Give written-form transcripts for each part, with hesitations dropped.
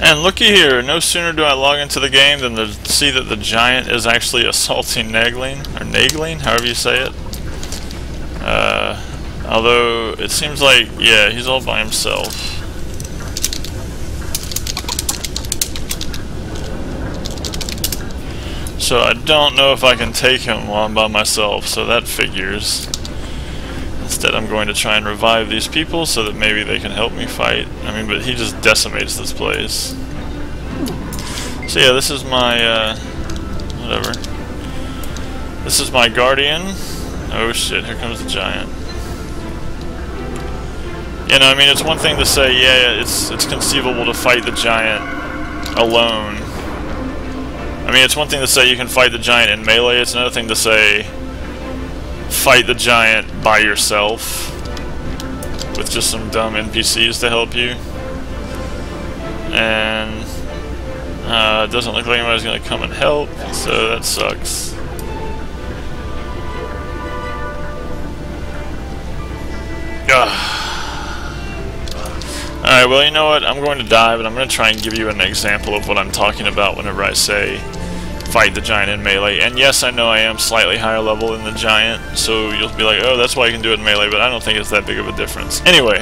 And looky here, no sooner do I log into the game than to see that the giant is actually assaulting Nagling, or Nagling, however you say it. Although, it seems like, yeah, he's all by himself. So I don't know if I can take him while I'm by myself, so that figures. Instead I'm going to try and revive these people so that maybe they can help me fight. I mean, but he just decimates this place. So yeah, this is my, whatever. This is my Guardian. Oh shit, here comes the giant. You know, I mean, it's one thing to say, yeah, it's conceivable to fight the giant alone. I mean, it's one thing to say you can fight the giant in melee, it's another thing to say fight the giant by yourself with just some dumb NPCs to help you. And it doesn't look like anybody's gonna come and help, so that sucks. Alright, well, you know what? I'm going to die, but I'm going to try and give you an example of what I'm talking about whenever I say fight the giant in melee. And yes, I know I am slightly higher level than the giant, so you'll be like, oh, that's why you can do it in melee, but I don't think it's that big of a difference. Anyway,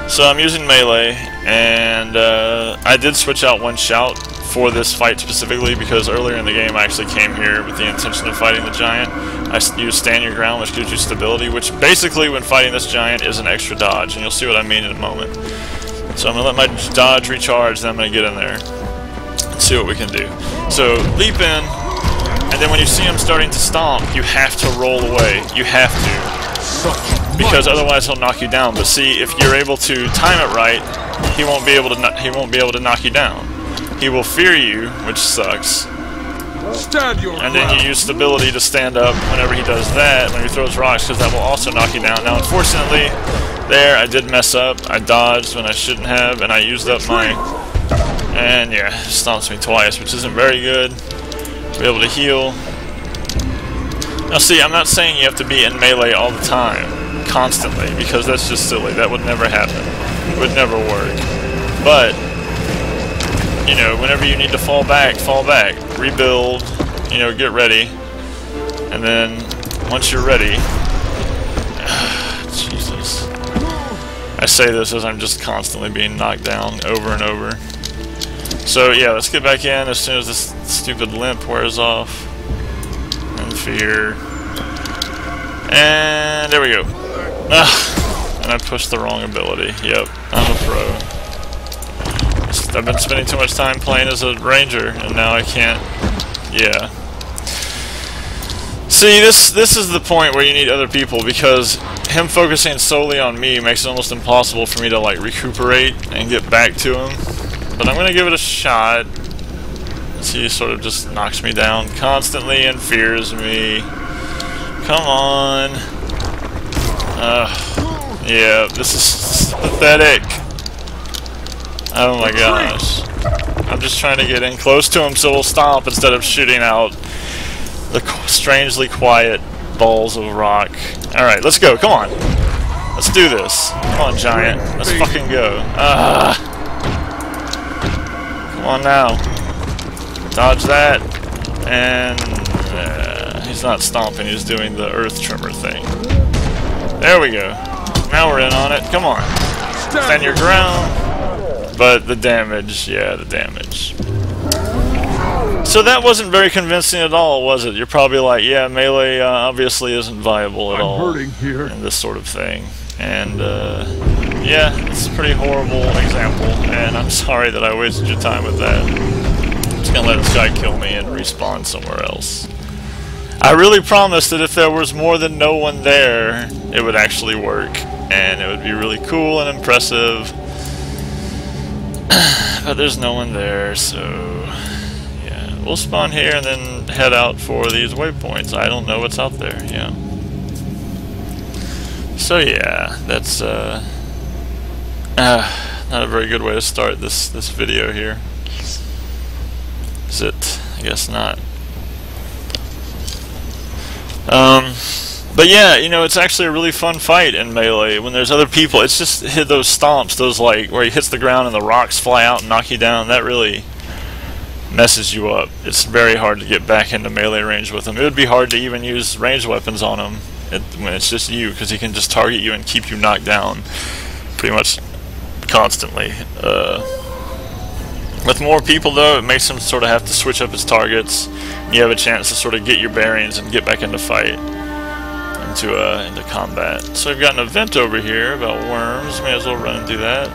so I'm using melee, and I did switch out one shout for this fight specifically, because earlier in the game I actually came here with the intention of fighting the giant. I used stand your ground, which gives you stability, which basically when fighting this giant is an extra dodge, and you'll see what I mean in a moment. So I'm going to let my dodge recharge, then I'm going to get in there and see what we can do. So, leap in, and then when you see him starting to stomp, you have to roll away. You have to. Because otherwise he'll knock you down. But see, if you're able to time it right, he won't be able to knock you down. He will fear you, which sucks. And then you use stability to stand up whenever he does that, when he throws rocks, because that will also knock you down. Now, unfortunately, there, I did mess up. I dodged when I shouldn't have, and I used up my... And yeah, stomps me twice, which isn't very good. Be able to heal. Now see, I'm not saying you have to be in melee all the time, constantly, because that's just silly. That would never happen. It would never work. But, you know, whenever you need to fall back, rebuild, you know, get ready. And then, once you're ready... Jesus. I say this as I'm just constantly being knocked down over and over. So yeah, let's get back in as soon as this stupid limp wears off. And fear. And there we go. And I pushed the wrong ability. Yep, I'm a pro. I've been spending too much time playing as a ranger, and now I can't... Yeah. See, this is the point where you need other people, because him focusing solely on me makes it almost impossible for me to, like, recuperate and get back to him. But I'm going to give it a shot. See, he sort of just knocks me down constantly and fears me. Come on. Yeah, this is pathetic. Oh my gosh. I'm just trying to get in close to him so he'll stomp instead of shooting out the strangely quiet balls of rock. Alright, let's go. Come on. Let's do this. Come on, giant. Let's fucking go. Come on now. Dodge that. And he's not stomping, he's doing the earth tremor thing. There we go. Now we're in on it. Come on. Stand your ground. But the damage, yeah, the damage. So that wasn't very convincing at all, was it? You're probably like, yeah, melee obviously isn't viable at all in this sort of thing. And, yeah, it's a pretty horrible example, and I'm sorry that I wasted your time with that. I'm just gonna let this guy kill me and respawn somewhere else. I really promised that if there was more than no one there, it would actually work, and it would be really cool and impressive. But there's no one there, so yeah, we'll spawn here and then head out for these waypoints. I don't know what's out there, yeah. So yeah, that's not a very good way to start this video here. Is it? I guess not. But yeah, you know, it's actually a really fun fight in Melee when there's other people. It's just hit those stomps, those like where he hits the ground and the rocks fly out and knock you down. That really messes you up. It's very hard to get back into melee range with him. It would be hard to even use ranged weapons on him when it's just you, because he can just target you and keep you knocked down pretty much constantly. With more people though, it makes him sort of have to switch up his targets. You have a chance to sort of get your bearings and get back into fight, into combat. So we've got an event over here about worms. May as well run and do that.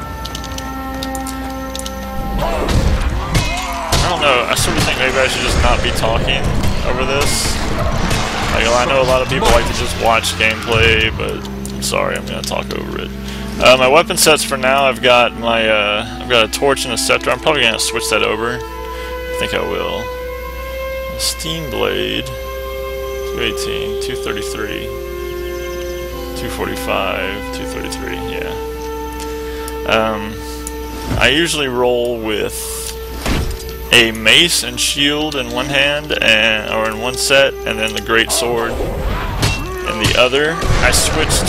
I don't know, I sort of think maybe I should just not be talking over this. Like, I know a lot of people like to just watch gameplay, but I'm sorry, I'm going to talk over it. My weapon sets for now, I've got my I've got a torch and a scepter. I'm probably going to switch that over. I think I will. Steam blade, 218, 233, 245, 233. Yeah. I usually roll with a mace and shield in one hand, or in one set, and then the great sword in the other. I switch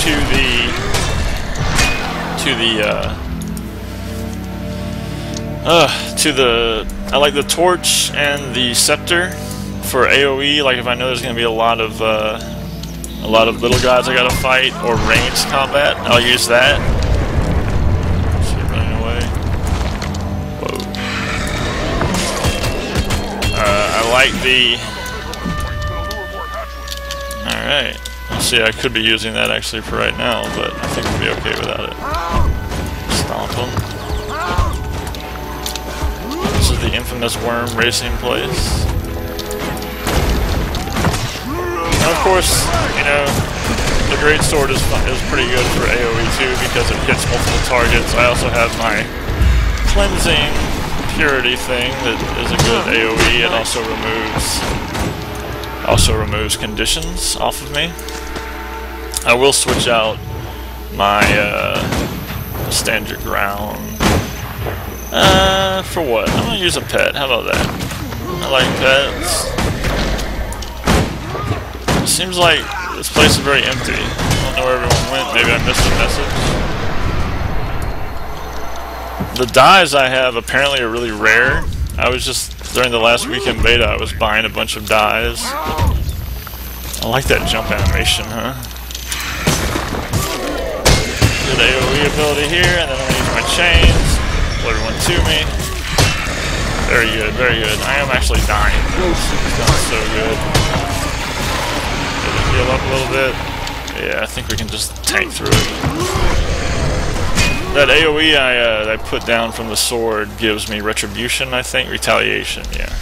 I like the torch and the scepter for AoE. Like if I know there's going to be a lot of little guys I gotta fight, or ranged combat, I'll use that. I like the... Alright. Let's see, I could be using that actually for right now, but I think we'll be okay without it. Stomp him. This is the infamous worm racing place. And of course, you know, the great sword is pretty good for AoE too, because it hits multiple targets. I also have my cleansing purity thing that is a good AoE, and also removes conditions off of me. I will switch out my stand your ground. For what? I'm gonna use a pet. How about that? I like pets. It seems like this place is very empty. I don't know where everyone went. Maybe I missed a message. The dyes I have apparently are really rare. I was just, during the last weekend beta, I was buying a bunch of dyes. I like that jump animation, huh? Good AoE ability here, and then I'm going to use my chains. Pull everyone to me. Very good, very good. I am actually dying. It's going so good. Get it heal up a little bit. Yeah, I think we can just tank through it. That AoE I put down from the sword gives me retribution, I think. Retaliation, yeah.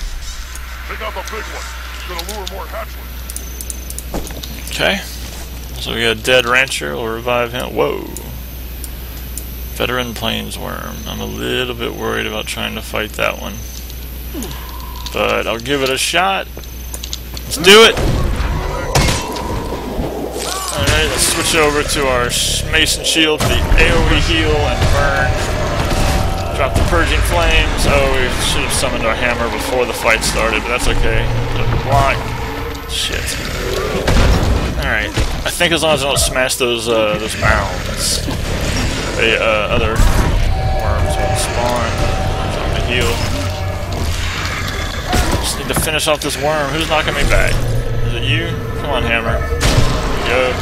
Pick up a big one. It's gonna lure more hatchlings. Okay. So we got a dead rancher. We'll revive him. Whoa. Veteran Plainsworm. I'm a little bit worried about trying to fight that one. But I'll give it a shot. Let's do it! Alright, let's switch over to our mace and shield for the AoE heal and burn. Drop the purging flames. Oh, we should have summoned our hammer before the fight started, but that's okay. Put up a block. Shit. Alright. I think as long as I don't smash those mounds, the other worms won't spawn. Drop the heal. Just need to finish off this worm. Who's knocking me back? Is it you? Come on, hammer. Go.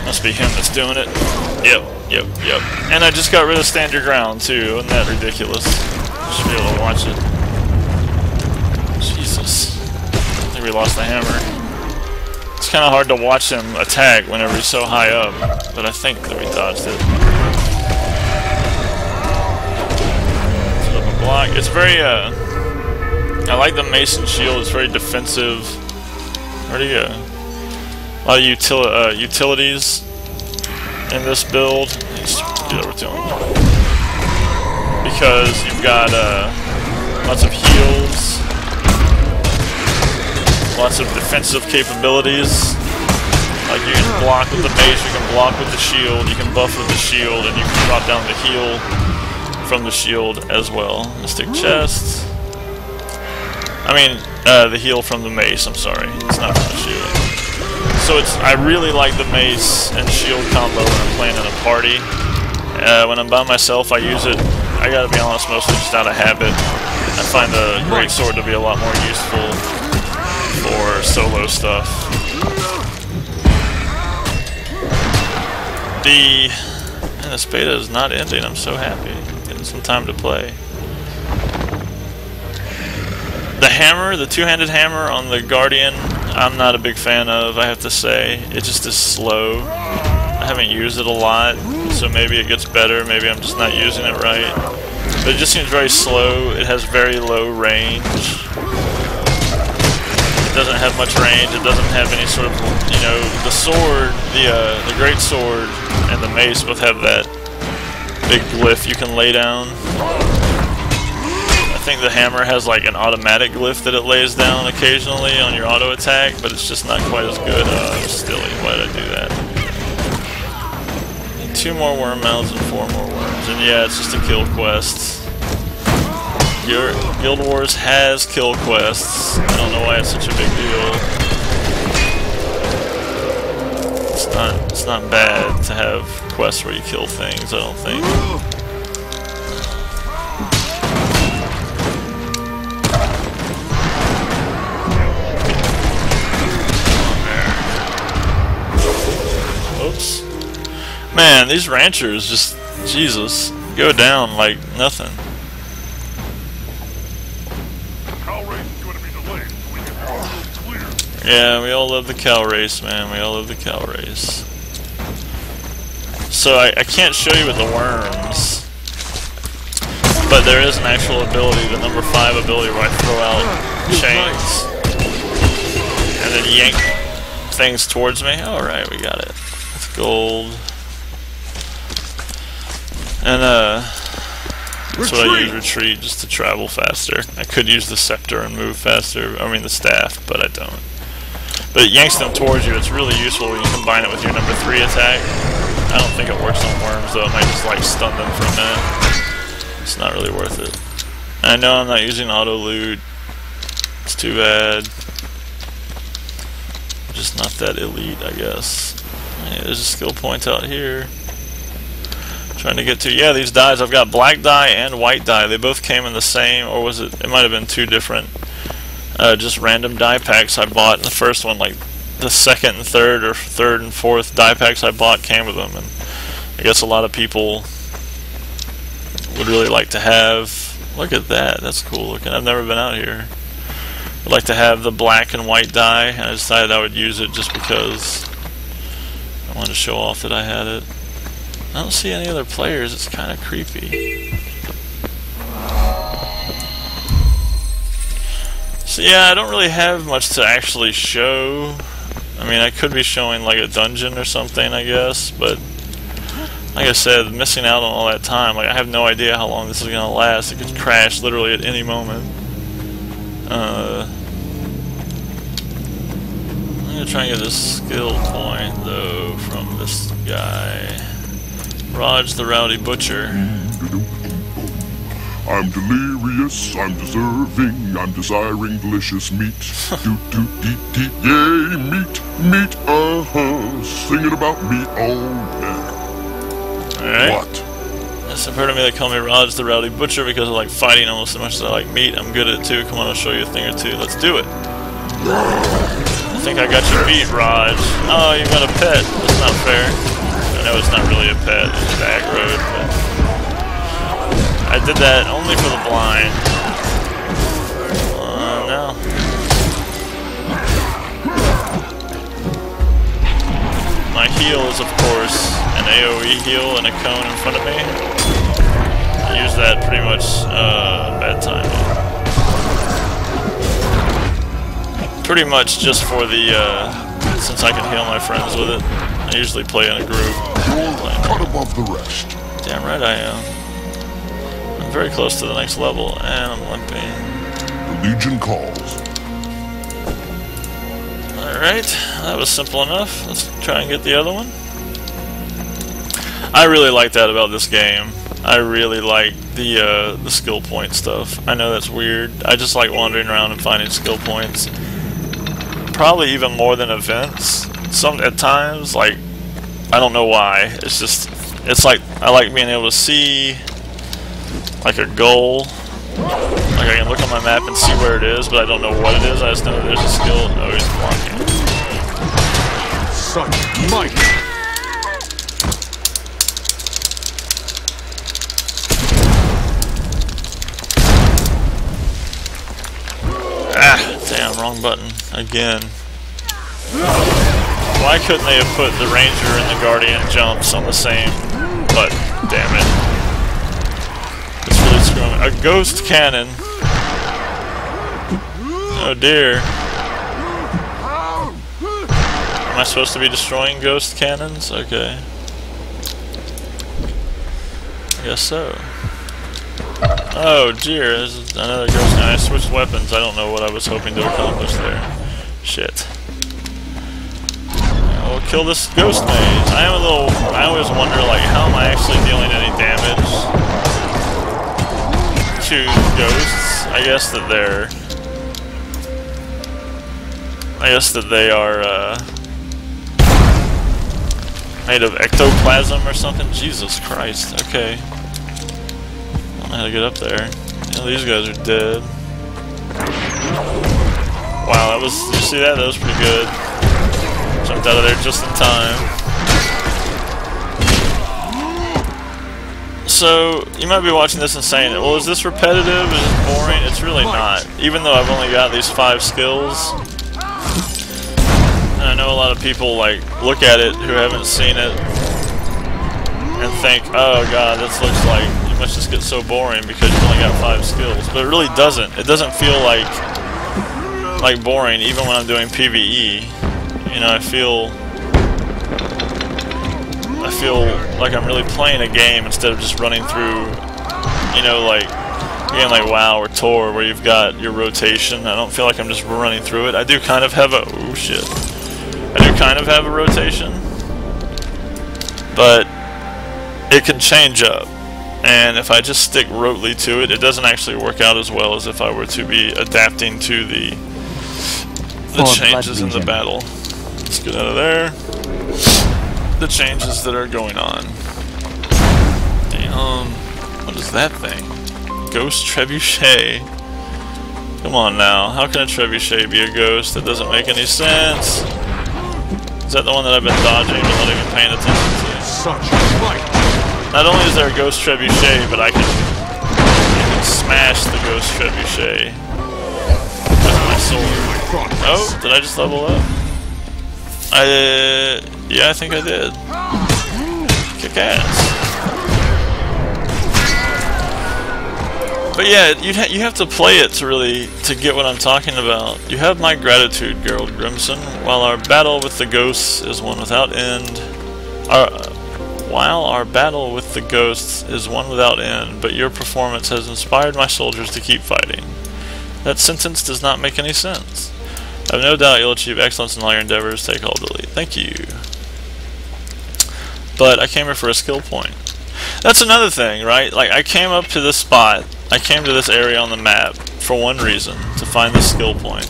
Must be him that's doing it. Yep. And I just got rid of stand your ground too. Isn't that ridiculous? Should be able to watch it. Jesus. I think we lost the hammer. It's kind of hard to watch him attack whenever he's so high up, but I think that we dodged it. Put up a block. It's very, I like the mace and shield. It's very defensive. Where'd he go? A lot of utilities in this build. Let's get over to him. Because you've got lots of heals, lots of defensive capabilities. Like you can block with the mace, you can block with the shield, you can buff with the shield, and you can drop down the heal from the shield as well. Mystic chest. I mean, the heal from the mace, I'm sorry. It's not from the shield. So I really like the mace and shield combo when I'm playing in a party. When I'm by myself, I use it, I gotta be honest, mostly just out of habit. I find the greatsword to be a lot more useful for solo stuff. Man, this beta is not ending, I'm so happy. Getting some time to play. The hammer, the two-handed hammer on the Guardian, I'm not a big fan of, I have to say. It just is slow. I haven't used it a lot, so maybe it gets better, maybe I'm just not using it right. But it just seems very slow, it has very low range. It doesn't have much range, it doesn't have any sort of, you know, the sword, the great sword and the mace both have that big glyph you can lay down. I think the hammer has like an automatic glyph that it lays down occasionally on your auto attack, but it's just not quite as good. Silly, why did I do that? 2 more worm mouths and 4 more worms, and yeah, it's just a kill quest. Your Guild Wars has kill quests. I don't know why it's such a big deal. It's not bad to have quests where you kill things, I don't think. Oops. Man, these ranchers just, Jesus, go down like nothing. Yeah, we all love the cow race, man. We all love the cow race. So I can't show you with the worms, but there is an actual ability, the number 5 ability, where I throw out chains and then yank things towards me. Alright, we got it. It's gold. And that's what I use, retreat, just to travel faster. I could use the scepter and move faster, I mean the staff, but I don't. But it yanks them towards you. It's really useful when you combine it with your number 3 attack. I don't think it works on worms though, it might just like stun them for a minute. It's not really worth it. I know I'm not using auto loot. It's too bad. I'm just not that elite, I guess. Hey, there's a skill point out here. Trying to get to, yeah, these dyes. I've got black dye and white dye. They both came in the same, or was it might have been 2 different just random dye packs I bought. The first one, like the second and third, or third and fourth dye packs I bought came with them, and I guess a lot of people would really like to have. Look at that, that's cool looking. I've never been out here. I'd like to have the black and white dye, and I decided I would use it just because I wanted to show off that I had it. I don't see any other players, it's kind of creepy. So yeah, I don't really have much to actually show. I mean, I could be showing like a dungeon or something, I guess, but like I said, missing out on all that time, like I have no idea how long this is going to last. It could crash literally at any moment. I'm going to try and get this skill point, though, from this guy. Raj the Rowdy Butcher. I'm delirious, I'm deserving, I'm desiring delicious meat. Yay, meat, meat, singing about meat all day. Alright. What? Yes, I've heard of me, they call me Raj the Rowdy Butcher because I like fighting almost as much as I like meat. I'm good at it too. Come on, I'll show you a thing or two. Let's do it. I think I got you beat, Raj. Oh, you got a pet. That's not fair. I know it's not really a pet, it's just aggroed, but I did that only for the blind. No. My heal is, of course, an AoE heal and a cone in front of me. I use that pretty much bad time. Pretty much just for the, since I can heal my friends with it. I usually play in a group. Cut above the rest. Damn right I am. I'm very close to the next level, and I'm limping. The Legion calls. Alright, that was simple enough. Let's try and get the other one. I really like that about this game. I really like the skill point stuff. I know that's weird. I just like wandering around and finding skill points. Probably even more than events. at times, like, I don't know why. It's just, it's like, I like being able to see, like, a goal. Like, I can look on my map and see where it is, but I don't know what it is. I just know that there's a skill. Oh, he's blocking. Such might. Ah, damn, wrong button. Again. Why couldn't they have put the Ranger and the Guardian jumps on the same button? Damn it. It's really screwing me. A ghost cannon. Oh dear. Am I supposed to be destroying ghost cannons? Okay. I guess so. Oh dear, there's another ghost cannon. I switched weapons. I don't know what I was hoping to accomplish there. Shit. We'll kill this ghost mage. I always wonder, like, how am I actually dealing any damage to ghosts? I guess that they are, made of ectoplasm or something? Jesus Christ, okay. I don't know how to get up there. You know, these guys are dead. Wow, did you see that? That was pretty good. Jumped out of there just in time. So, you might be watching this and saying, well, is this repetitive? Is it boring? It's really not. Even though I've only got these 5 skills. And I know a lot of people, like, look at it who haven't seen it and think, oh god, this looks like you must just get so boring because you've only got 5 skills. But it really doesn't. It doesn't feel like boring even when I'm doing PvE. You know, I feel like I'm really playing a game instead of just running through, you know, like a game like WoW or Tor where you've got your rotation. I don't feel like I'm just running through it. I do kind of have a rotation, but it can change up. And if I just stick rotely to it, it doesn't actually work out as well as if I were to be adapting to the changes in the battle. Let's get out of there. The changes that are going on. Damn. What is that thing? Ghost Trebuchet. Come on now. How can a Trebuchet be a ghost? That doesn't make any sense. Is that the one that I've been dodging but not even paying attention to? Such might. Not only is there a Ghost Trebuchet, but I can smash the Ghost Trebuchet with my sword. Oh, did I just level up? Yeah, I think I did. Kick ass. But yeah, you have to play it to get what I'm talking about. You have my gratitude, Gerald Grimson. While our battle with the ghosts is one without end. While our battle with the ghosts is one without end, but your performance has inspired my soldiers to keep fighting. That sentence does not make any sense. I have no doubt you'll achieve excellence in all your endeavors. Take all delete. Thank you. But I came here for a skill point. That's another thing, right? Like, I came up to this spot. I came to this area on the map for one reason, to find the skill point.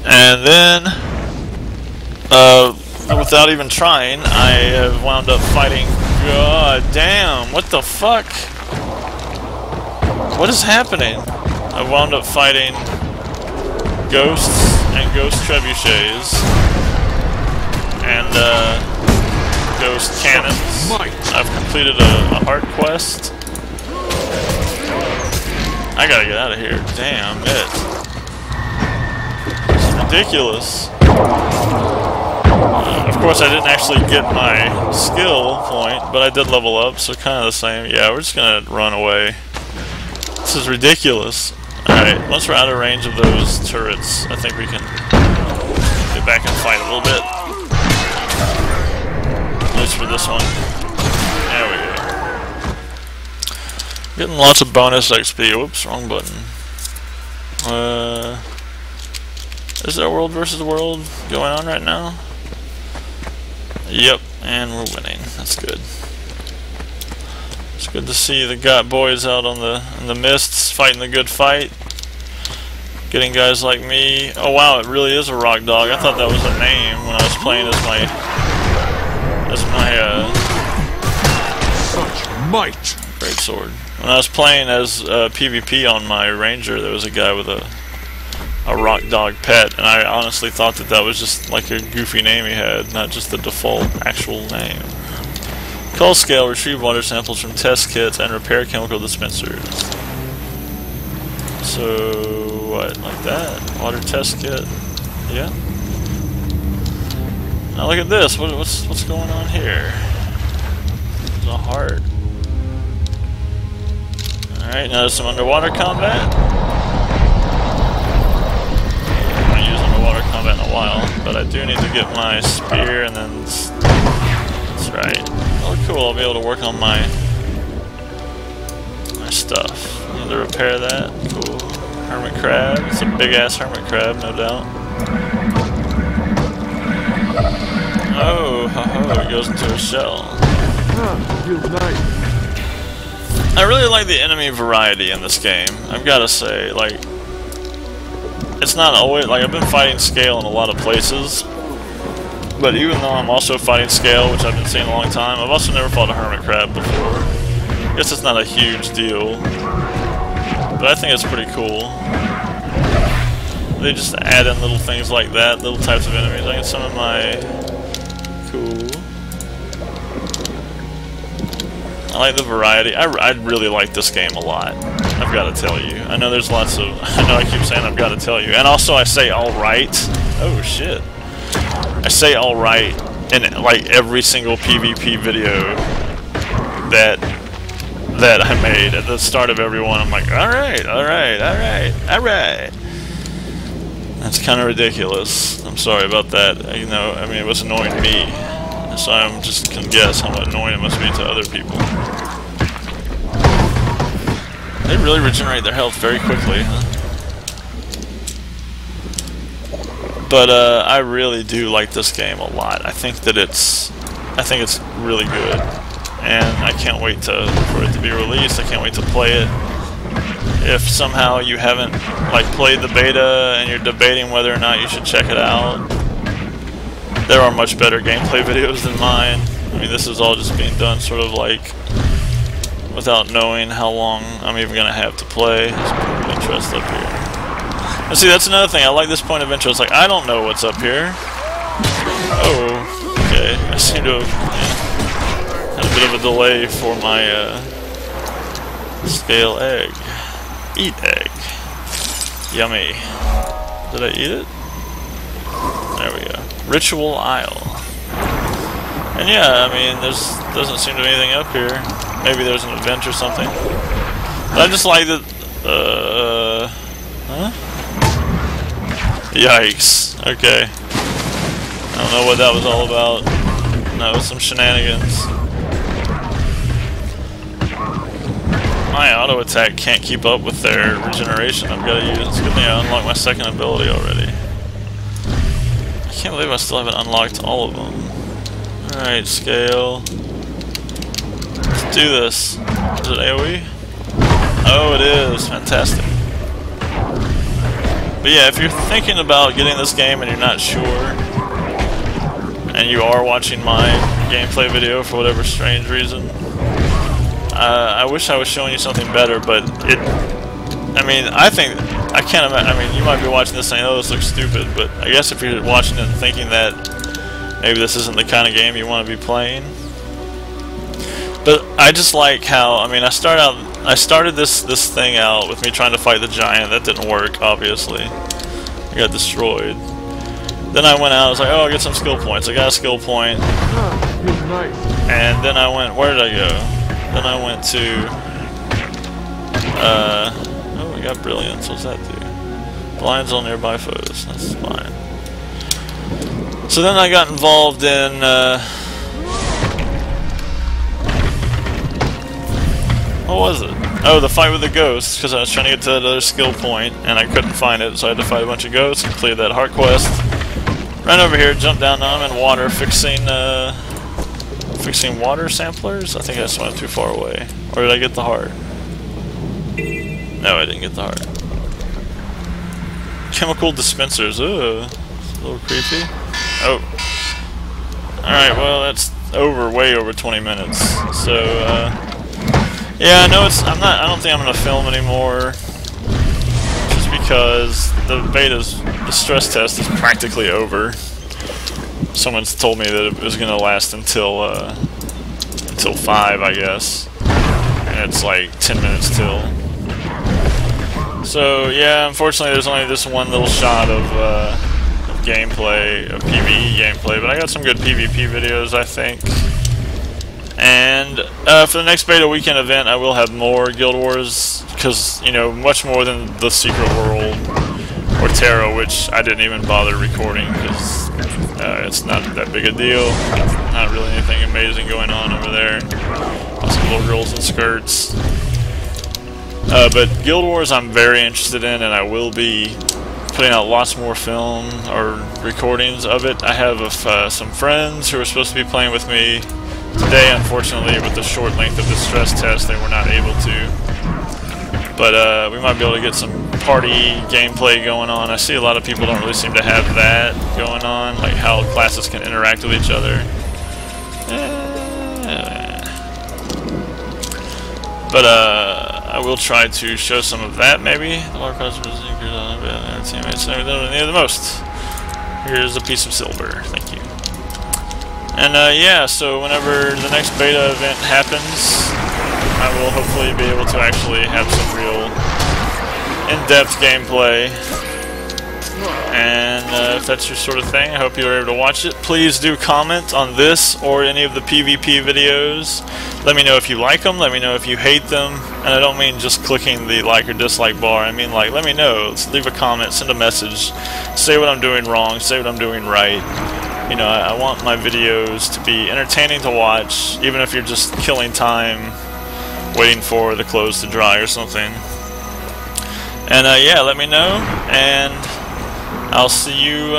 And then, without even trying, I have wound up fighting. God damn, what the fuck? What is happening? I wound up fighting ghosts and ghost trebuchets and ghost cannons. I've completed a heart quest. I gotta get out of here. Damn it. It's ridiculous. Of course, I didn't actually get my skill point, but I did level up, so kind of the same. Yeah, we're just gonna run away. This is ridiculous. Alright, once we're out of range of those turrets, I think we can get back and fight a little bit. At least for this one. There we go. Getting lots of bonus XP. Whoops, wrong button. Is there a world versus world going on right now? Yep, and we're winning. That's good. It's good to see the boys out on in the mists fighting the good fight. Getting guys like me. Oh wow, it really is a rock dog. I thought that was a name when I was playing as my Such might. great sword. When I was playing as PvP on my ranger, there was a guy with a rock dog pet, and I honestly thought that was just like a goofy name he had, not just the default actual name. Cull scale, retrieve water samples from test kits and repair chemical dispensers. So what, like that? Water test kit? Yeah. Now look at this. What's going on here? There's a heart. All right, now there's some underwater combat. Combat in a while, but I do need to get my spear, and then that's right. Oh, cool! I'll be able to work on my stuff. Need to repair that. Cool. Hermit crab. It's a big ass hermit crab, no doubt. Oh, it goes into a shell. Feels nice. I really like the enemy variety in this game. I've got to say, like. It's not always, like, I've been fighting scale in a lot of places, but even though I'm also fighting scale, which I've been seeing a long time, I've also never fought a hermit crab before. I guess it's not a huge deal, but I think it's pretty cool. They just add in little things like that, little types of enemies. I get some of my... Cool. I like the variety. I really like this game a lot. I've got to tell you. I know there's lots of... I know I keep saying I've got to tell you. And also I say alright. Oh shit. I say alright in like every single PvP video that I made. At the start of every one, I'm like, alright. That's kind of ridiculous. I'm sorry about that. You know, I mean, it was annoying me. So I'm just can guess how annoying it must be to other people. They really regenerate their health very quickly, huh? But I really do like this game a lot. I think it's really good, and I can't wait for it to be released. I can't wait to play it. If somehow you haven't like played the beta and you're debating whether or not you should check it out, there are much better gameplay videos than mine. I mean, this is all just being done sort of like without knowing how long I'm even going to have to play. There's a point of interest up here. And see, that's another thing. I like this point of interest. Like, I don't know what's up here. Oh, okay. I seem to have had a bit of a delay for my scale egg. Eat egg. Yummy. Did I eat it? There we go. Ritual Isle. And yeah, I mean, doesn't seem to be anything up here. Maybe there's an event or something. But I just like that, huh? Yikes. Okay. I don't know what that was all about. No, some shenanigans. My auto attack can't keep up with their regeneration. I've got to use. It's a good thing I unlocked my second ability already. I can't believe I still haven't unlocked all of them. Alright, scale. Let's do this. Is it AoE? Oh, it is. Fantastic. But yeah, if you're thinking about getting this game and you're not sure, and you are watching my gameplay video for whatever strange reason, I wish I was showing you something better, but it... I mean, I can't imagine... I mean, you might be watching this saying, oh, this looks stupid, but I guess if you're watching it and thinking that maybe this isn't the kind of game you want to be playing. But I just like how... I mean, I started this thing out with me trying to fight the giant. That didn't work, obviously. I got destroyed. Then I went out, I was like, oh, I'll get some skill points. I got a skill point. And then I went... Where did I go? Then I went to... oh, we got brilliance. What's that do? Blinds on nearby foes. That's fine. So then I got involved in... what was it? Oh, the fight with the ghosts, because I was trying to get to that other skill point, and I couldn't find it, so I had to fight a bunch of ghosts, completed that heart quest. Ran over here, jumped down, now I'm in water, fixing water samplers? I think I just went too far away. Or did I get the heart? No, I didn't get the heart. chemical dispensers. Ugh, it's a little creepy. Oh. Alright, well, that's way over 20 minutes. So, yeah, no, I don't think I'm gonna film anymore. Just because the stress test is practically over. Someone's told me that it was gonna last until 5, I guess. And it's like 10 minutes till. So, yeah, unfortunately there's only this one little shot of gameplay, of PvE gameplay, but I got some good PvP videos, I think. And for the next beta weekend event, I will have more Guild Wars, because, you know, much more than the Secret World or Terra, which I didn't even bother recording, because it's not that big a deal. Not really anything amazing going on over there. Lots of little girls in skirts. But Guild Wars I'm very interested in, and I will be putting out lots more film or recordings of it. I have some friends who are supposed to be playing with me today. Unfortunately, with the short length of the stress test, they were not able to. But we might be able to get some party gameplay going on. I see a lot of people don't really seem to have that going on, like how classes can interact with each other. But I will try to show some of that, maybe. The water customers, teammates, they don't need the most. Here's a piece of silver. Thank you. And yeah, so whenever the next beta event happens, I will hopefully be able to actually have some real in-depth gameplay. And if that's your sort of thing, I hope you're able to watch it. Please do comment on this or any of the PvP videos. Let me know if you like them, let me know if you hate them. And I don't mean just clicking the like or dislike bar. I mean, like, let me know. Leave a comment, send a message, say what I'm doing wrong, say what I'm doing right. You know, I want my videos to be entertaining to watch, even if you're just killing time waiting for the clothes to dry or something. And yeah, let me know, and I'll see you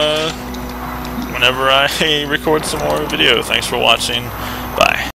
whenever I record some more video. Thanks for watching. Bye.